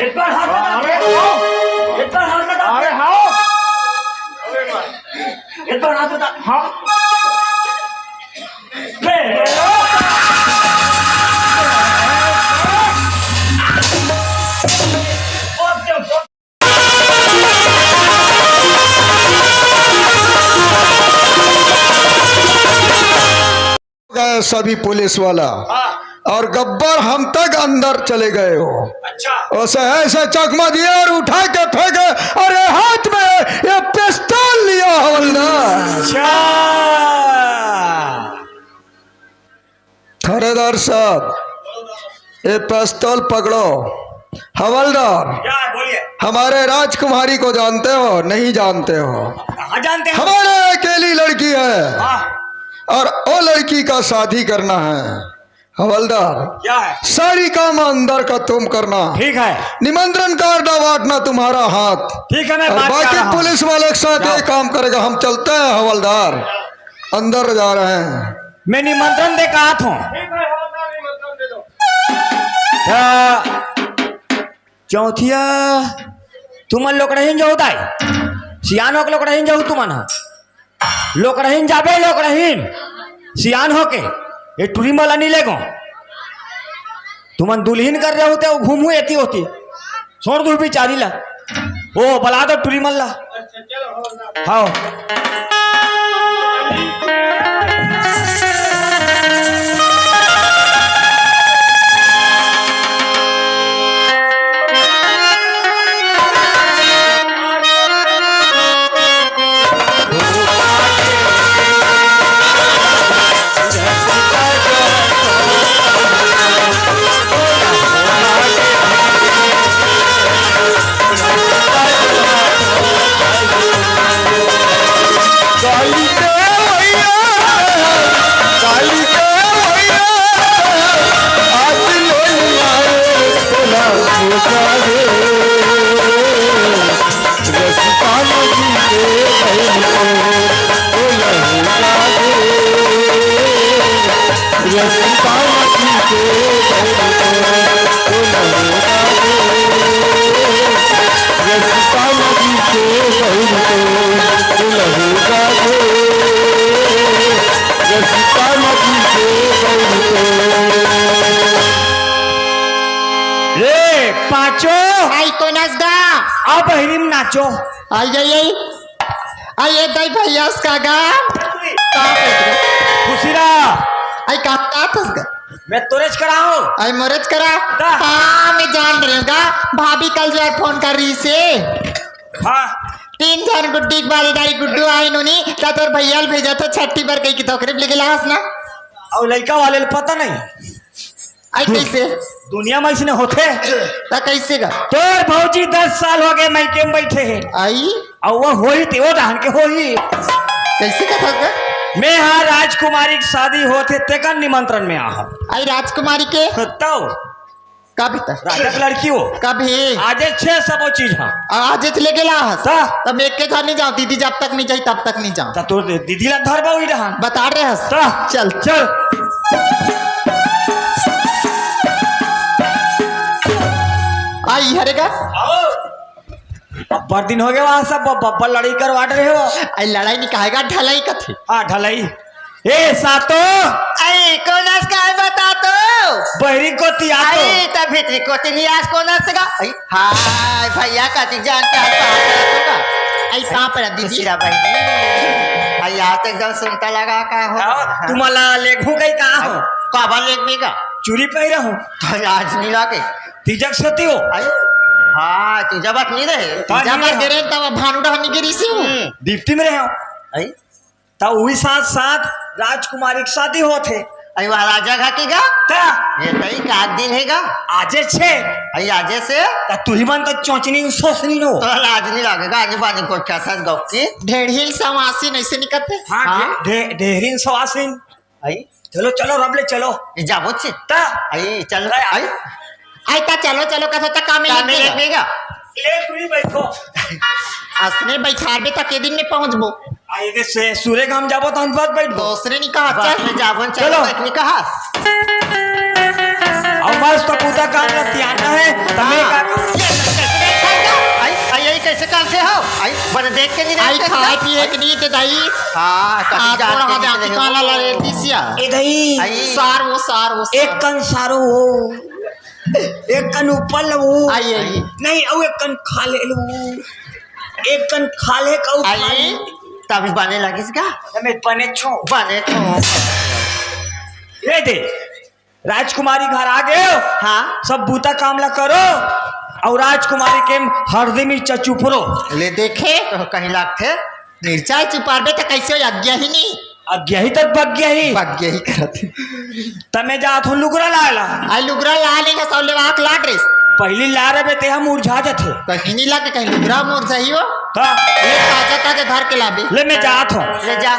एक बार हाथ लगा अरे हाँ, एक बार हाथ लगा अरे हाँ, एक बार हाथ लगा हाँ, गए सभी पुलिस वाला और गब्बर हम तक अंदर चले गए हो। अच्छा उसे ऐसे चकमा दिया और उठा के फेंके, अरे हाथ में ये पिस्तौल लिया हवलदार। अच्छा थानेदार साहब ये पिस्तौल पकड़ो। हवलदार क्या है बोलिए। हमारे राजकुमारी को जानते हो? नहीं जानते हो? कहाँ जानते हैं? हमारे अकेली लड़की है हाँ, और वो लड़की का शादी करना है। हवलदार क्या है? सारी काम अंदर का तुम करना, ठीक है निमंत्रण कार्ड बांटना तुम्हारा हाथ, ठीक है मैं और बात कर बाकी रहा हूँ। पुलिस वाले के साथ ये काम करेगा। हम चलते हैं हवलदार, अंदर जा रहे हैं। मैं निमंत्रण दे कहा था चौथिया तुम लोग रहीन जाऊ दाई सियान होके लोग रहीन जाऊ तुम लोग रहीन जाबे लोग रहीन सियान होके ये टूरी वाला नहीं लेगो तुम दुल्हीन कर रहे होते घूमू एती होती छोड़ दू बिचारी ला ओ बला दो टूरी मल्ला। हाँ अब हिरिम नाचो आई दई भैया का गा खुशीरा आई का फंस मैं तोरेज करा हूँ आई मोरेज करा। हाँ मैं जान रही हूँ भाभी कल जो है फोन कर रही से हाँ 3 जन गुड्डी बारीदारी गुड्डू आई नुनी का तोर भैया भेजा तो छठी पर कहीं की तोकरी लेके लास ना और लड़का वाले पता नहीं आई कैसे दुनिया में इसने होते ता कैसे गा तोर भौजी 10 साल हो गए मैं के बैठे हैं आई और वो होई ते वो रहन के होई कैसे का था मैं हाँ राजकुमारी की शादी होते तेका निमंत्रण में आ आई राजकुमारी के तो कभी तक राजा की लड़की हो कभी आज 6 सब वो चीज हाँ आज लेके ला ता तब एक के साथ नहीं जाओ दीदी जब तक नहीं जाई तब तक नहीं जाओ तो दीदी ला धर बाऊ रहन बता रहे हस ता चल चल आई हरेगा बब्बर दिन हो गया वहां सब बब्बर लड़ाई करवा रहे हो आई लड़ाई नहीं कहेगा ढलाई का थी हाँ ढलाई ए सातो आई कोनस का है बता तो बहरी को तिया आई तब भीतरी को तिनियास कोनस का आई हाय भैया का ती जान के हाथ पा होगा आई कहां पर दीदी रा बहनी आई आज एकदम सुनता लगा का हो तुम्हारा लेखू गई कहाँ हो काबा लेक में का चूड़ी पहरा हूँ तो आज नहीं लाके तिजक सती हो आई हाँ तुझा बात नहीं रहे तुझा बात दे रहे तब भानुड़ा हनी गिरी से हूँ दीप्ति में रहे हो आई तब वही साथ साथ राजकुमारी की शादी होते आई वहाँ राजा घाटेगा ता ये तई का दिन हैगा आजे छे आई आजे से ता तू ही मन तो चौंचनी सोचनी नो तो आज नहीं लगेगा आज बानी को क्या था गौकी ढेढ़ी समासी नहीं से निकलते हाँ ढेरीन सवासिन आई चलो चलो रबले चलो ये जाबो चे ता आई चल रहा आई आई ता चलो चलो का तो काम में लगेगा ले तू ही बैठो असने बैठाबे तक के दिन में पहुंचबो आई दे से सूर्य गाम जाबो तो हम बात बैठो दूसरे ने कहा चल जाबो चलो। चलो ने कहा और मस्त पूजा काम लतियाना है तमे का जानते हो आई बड़े देख के नहीं आई जानते खाए पिए के लिए के दाई हाँ कभी आप जान थोड़ा के हमें नहीं आके काला लगे दिसिया ए दही आई सार वो एक कन सारो हो एक कन ऊपर लो आई आई नहीं और एक कन खा ले लो एक कन खा ले का आई तभी बने लगिस का मैं बने छो बने तो ये दे राजकुमारी घर आ गए हो हाँ सब बूता कामला करो और राजकुमारी के हरदे में चुपरो ले देखे तो कहीं लागते मिर्चाई चुपाड़बे तो कैसे हो आज्ञा ही नहीं अज्ञा ही तक बग गया ही भाग्य ही करते तमे जात हो लुगरा लाला आई लुगरा ला लेंगे सब ले वाक ला ड्रेस पहली ला रहे थे हम मुरझा जाते कहीं नहीं लाके कहीं लुगरा मोर सही हो हाँ ये ताजा ताजा धर के लाबे ले मैं जात हूँ ले जा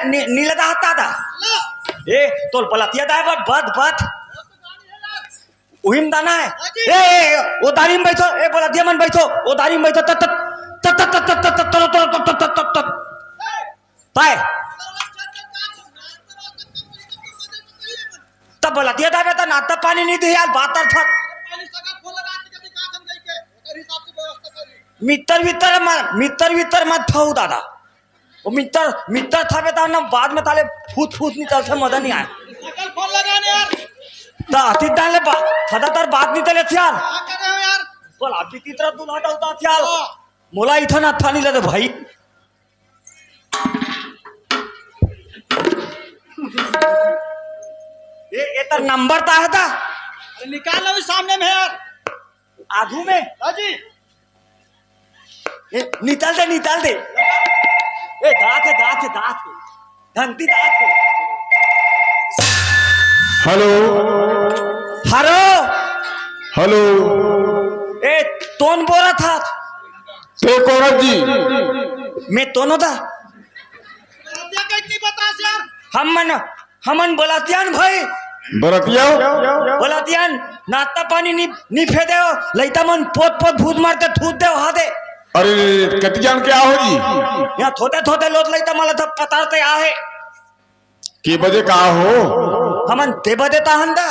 नीला दाता था ए तोल पलतिया दाए बद बद उहिम दाना है ए वो दारी में बैठो ए पलतिया मन बैठो वो दारी में बैठो तत तत तत तत तत तत तत तत तत पाए तब पलतिया दाए तो नाता पानी नहीं दे यार बात था मित्र मत फाऊ दादा वो मित्र था बेटा ना बाद में ताले फूट नहीं चलते मजा नहीं आया ता अति डाले फटा तर बात नहीं चले यार बोल आप की तरह दूल्हा होता यार मोला इथन अच्छा नहीं लगे भाई ये तर नंबर ता है था निकाल लो सामने में यार आधू में हाजी निकाल दे ए दांत धंती दांत हेलो हेलो हेलो ए तोन बोला था तो कौन जी मैं तोनो था हमन बोलातियान भाई बरतिया बोलातियान नाश्ता पानी नी फेदे हो लइता मन पोत भूत मारते थूत दे वहा दे अरे कतियान क्या हो जी यहाँ थोते लोट लइता मला था पतारते आहे के बजे कहा हो? हमन ते बदे ताहन दा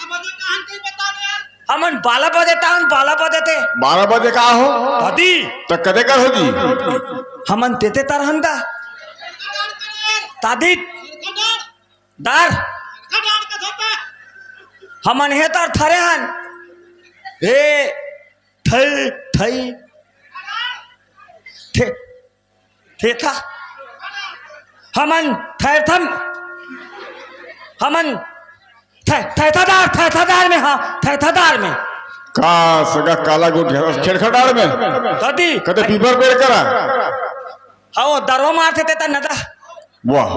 मुझे कहां के बताने यार हमन 12 बजे ताहन 12 बजे ते 12 बजे कहा हो? दादी तो कदे कर होगी? हमन तेते तारहन दा खटाड़ कर यार दादी खटाड़ दार खटाड़ का धोपा हमन हे तार थारे हन ए थई थई थे थे था हमन थैथम हमन थैथादार में हाँ थैथादार में का सगा काला गुट खेड़खड़ाड़ में दादी कदे पीपर पेड़ करा? हाँ दरवा मारते थे नदा वाह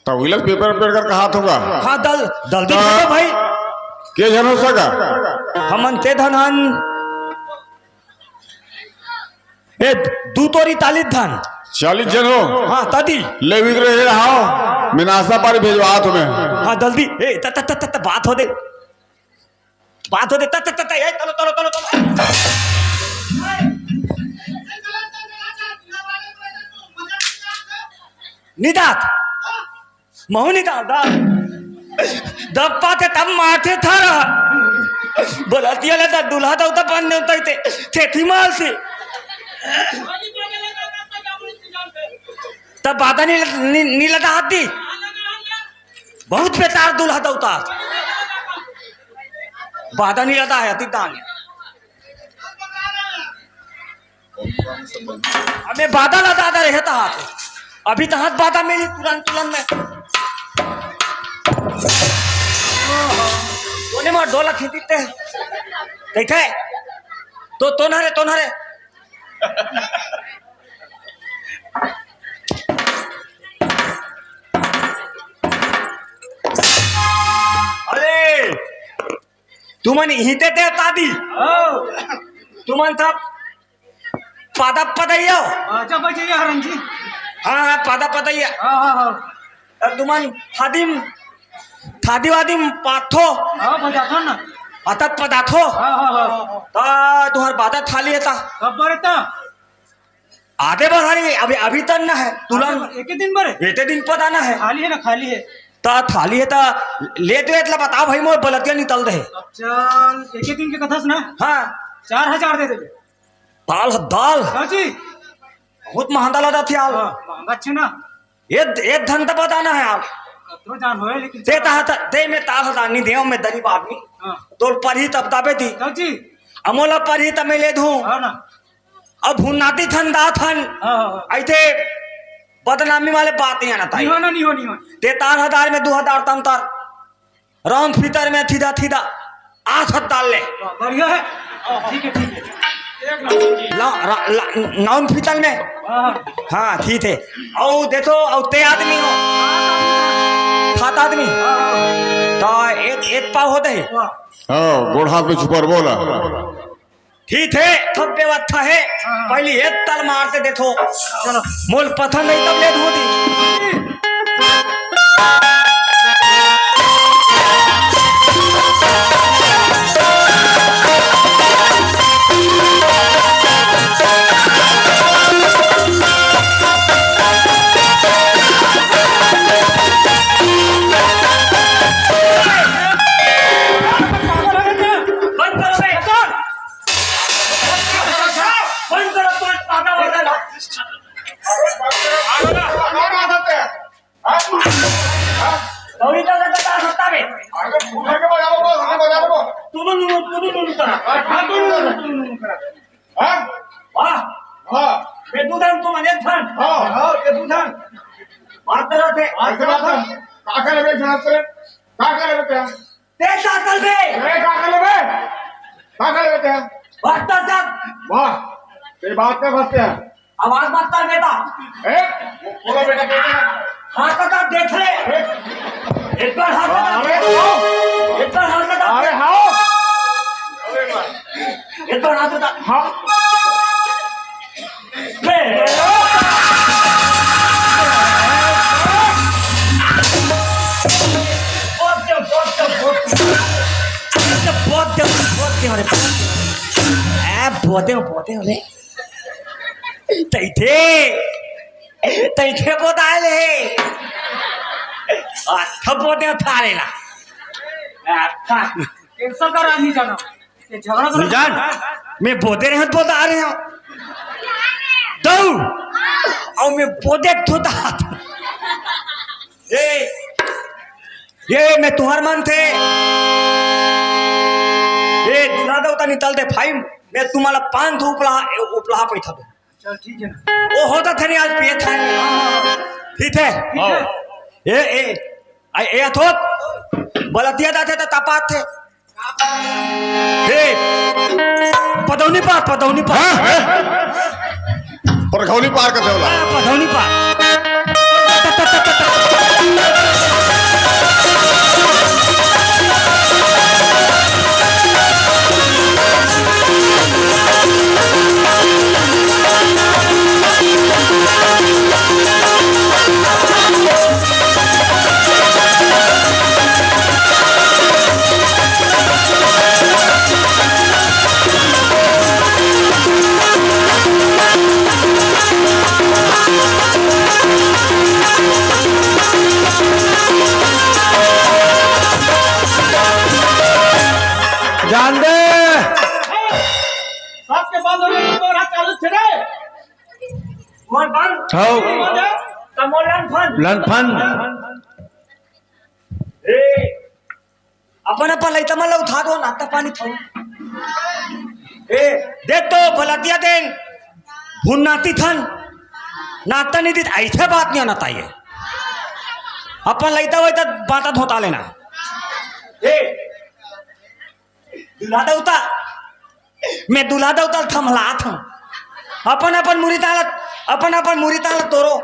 तो विलस पेपर पेड़ कर कहा होगा? हाँ दल जल्दी भेजो भाई के जन हो सका? हमन ते धनहन ए दू तोरी 40 धन 40 जन हो? हाँ दादी ले विक रहे रहा मैं नाश्ता पानी भेजवा तुम्हें। हाँ जल्दी ए त बात हो दे त ए चलो निदात महू निदात दब पाते तब माथे थारा बोलती वाला तो दूल्हा तो उतर बंद होता ही थे थी माल से तब बाधा नहीं लगा हाथी बहुत बेकार दूल्हा था उतार बाधा नहीं लगा है दान हमें बाधा लगा रहता हाथ अभी तो हाथ बाधा मेरी तुरंत में दोने मार डोला खींचते हैं देखे तो नरे अरे तुमन हिते ते दादी तुमन था पादा पदैया अच्छा बचिए हरन जी हाँ पादा पदैया हां तुमन थादी वादी पाथो हां बजाथो ना अतक पदाथो हां ता तुम्हार बादा थाली है ता कब बरता आधे बधारी अभी तक ना है तुरंत एक ही दिन बरे एते दिन पता ना है खाली है ना खाली है ता थाली है ता ले तो इतला बताओ भाई मोर बलतिया निकल रहे अब चल एक ही दिन के कथा सुना हाँ 4000 दे दे दाल चाची बहुत महंगा लगा थी आप महंगा अच्छे ना एक धन तो बताना है आप कतरो जान होए लेकिन दे में ताल हदानी देव में गरीब आदमी हां तो पढ़ी तब दाबे थी चाची अमोला पढ़ी तब मैं ले दूं हां ना अब भुनाती थन दा थन हां ऐसे बदनामी वाले बात नहीं आना था नहीं हो ते 4000 में 2000 तम तर राउंड फिटर में थीदा 8 डाल ले बढ़िया है ठीक है एक नंबर नाउन फिटर में हां हाँ ठीक है और देखो और ते आदमी हो 7 आदमी तो एक पाव होते है हाँ गोड़ हाथ में छुपर बोला ठीक है सब व्यवस्था है पहले एक तल मारते देखो चलो मोल पथन नहीं तब ले धोती बंद करो बे बंद करो तो पादा वाला गौरी का लगता है सत्ता में तुम वाह बे दूधन तुम अनेक थन के दूधन बात तरह थे ते साकल बे बात तक बात में फंसते हैं। आवाज मत कर बेटा बोलो बेटा हाथ का देख ले एक बार हाथ का देख एक बार हाथ का अरे हाँ एक बार हाथ का हाँ बोते हो तैथे बोताले पोते थारेला कैंसल करा नहीं जाना ये झगड़ा करो निजान मैं बोते रहत बोता आ रहे हो दो और मैं बोते थोता ये मैं तुम्हार मन थे ये दुना दो तनी चलते फाइम मैं तुम्हाला 5 उपला पैसा दो चल ठीक है ना वो होता थे नहीं आज पिए था ठीक है ए थोत बलतिया जाते तो तपात थे पदौनी पार परखौली पार कर देवला पदौनी पार जान दे सबके बंद होने को तोरा चालू थे रे मोर बंद हो तमोलन फन लनफन अपन लैता मला उठा दो नाता पाणी खाऊ देख तो भलतिया देन भून नाती थन नाता नहीं देत ऐसे बात नहीं आना चाहिए अपन लैता वैता बाता धोता लेना दुल्हा दौता मैं दुल्हा दौता थमला था अपन मुरी ताला तोरो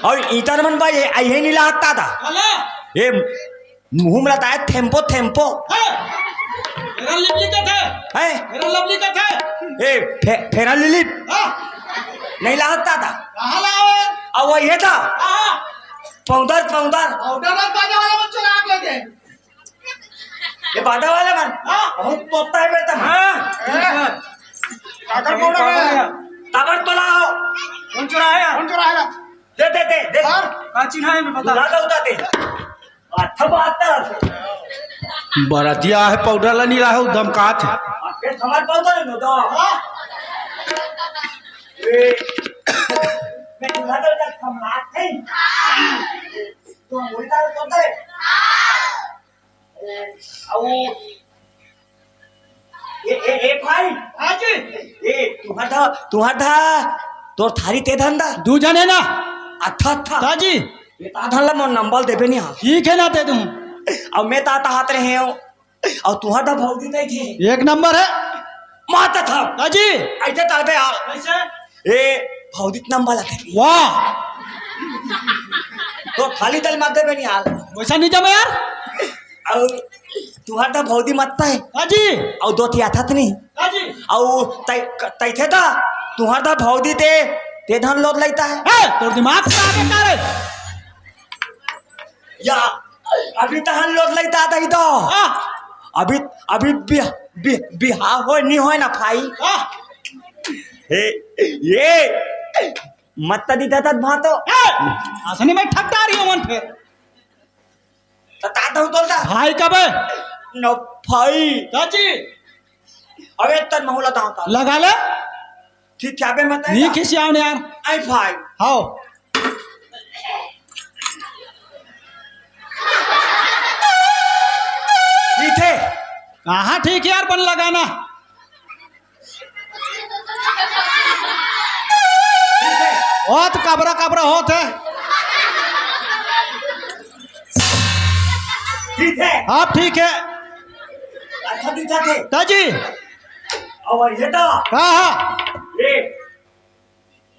और इतर मन भाई आई नहीं लाता था ये मुंह में लाता है थेम्पो मेरा लिपली का था है मेरा लवली का था ए फेरा लिली नहीं लाता था कहां लावे और वो ये था हां पौधर ऑर्डर बाजा वाला मन चला आग लगे ये बाधा वाला मन बहुत तोता है बेटा काकर पाउडर है ताबर तो लाओ कौन चुराया दे काची है मैं बता लादा उताते अच्छा बात है बरतिया है पाउडर ला नहीं रहा है दमकात है ये समाज पाउडर है तो ए मैं दुल्हा का खमलात है तो मुर्दा तो दे आओ ए भाई आज ए तुम्हारा तोर थारी ते धंधा दू जने ना अच्छा ताजी ये ता धंधा मन नंबर देबे नहीं हां ठीक है ना ते तुम अब मैं ता हाथ रहे हो और तुम्हारा भौजी नहीं थे एक नंबर है माता था ताजी ऐसे ताबे आ कैसे ए भौजी नंबर लाते वाह तो खाली दल मार देबे नहीं हाल वैसा नहीं जमा यार और तुम्हारा भौजी मत है ताजी और दो थी था नहीं काजी और तै थे था तुम्हारा भौजी ते धन लोद लेता है तोर दिमाग खराब है का रे या अभी तहन लोड लेता था तो अभी बिहार हो नहीं हो ना भाई ये मत दी था भातो आसनी में ठगता रही हो मन पे ता दो तोलता भाई कब है न भाई ताजी अबे तन महला ता लगा ले ठीक क्या बे मत नहीं किसी आने यार आई भाई हाओ ठीक है कहाँ ठीक है यार बन लगाना बहुत कबरा होत है ठीक है आप ठीक है अच्छा दिखा थे ताजी और ये तो हाँ ये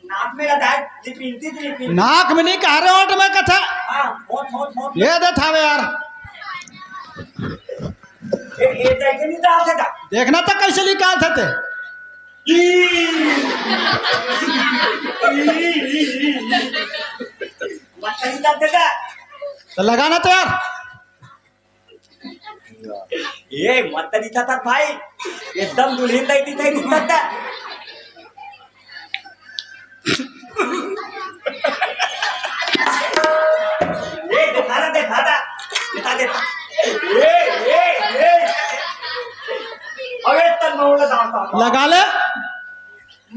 नाक में लगा लिपिंती नाक में नहीं कह रहे ओट में कथा हाँ मोट ये दे थावे यार ये देखे नहीं डाल था देखना तो कैसे निकाल थे तो लगाना तो यार ये मत दिखा था भाई एकदम दुल्हन दी थी दिखता था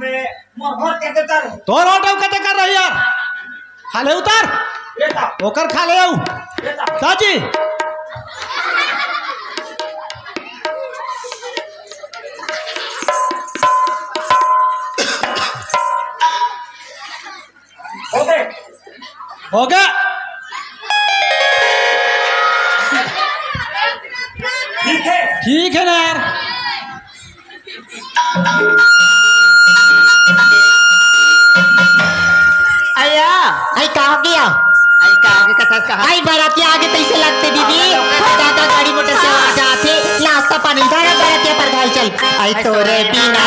मैं मोहर के देता रहे तोर ऑटो कते कर रही यार खाले उतार बेटा ओकर खाले आऊ बेटा साजी हो गए हो गया ठीक है ना यार अया आई कहाँ गया आई आगे का कहा आई बाराती आगे तैसे लगते दीदी दादा गाड़ी मोटर से आ जाते नाश्ता पानी धारा बाराती पर घाल चल आई तोरे बिना